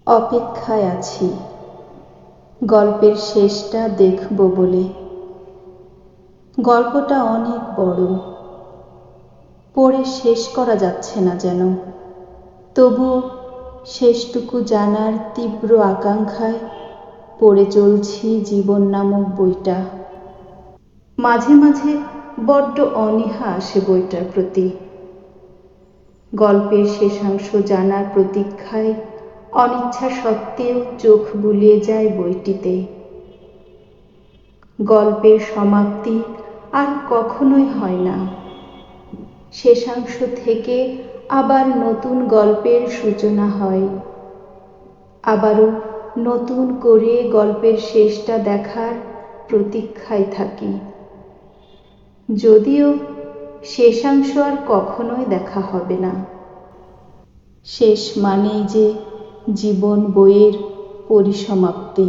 অপেক্ষায় আছি গল্পের শেষটা দেখব বলে। গল্পটা অনেক বড়, পড়ে শেষ করা যাচ্ছে না যেন। তবুও শেষটুকু জানার তীব্র আকাঙ্ক্ষায় পড়ে চলছি জীবন নামক বইটা। মাঝে মাঝে বড্ড অনীহা আসে বইটার প্রতি। গল্পের শেষাংশ জানার প্রতীক্ষায় অনিচ্ছা সত্ত্বেও চোখ বুলিয়ে যায় বইটিতে। গল্পের সমাপ্তি আর কখনোই হয় না। শেষাংশ থেকে আবার নতুন গল্পের সূচনা হয়। আবারও নতুন করে গল্পের শেষটা দেখার প্রতীক্ষায় থাকি। যদিও শেষাংশ আর কখনোই দেখা হবে না। শেষ মানেই যে জীবন বইয়ের পরিসমাপ্তি।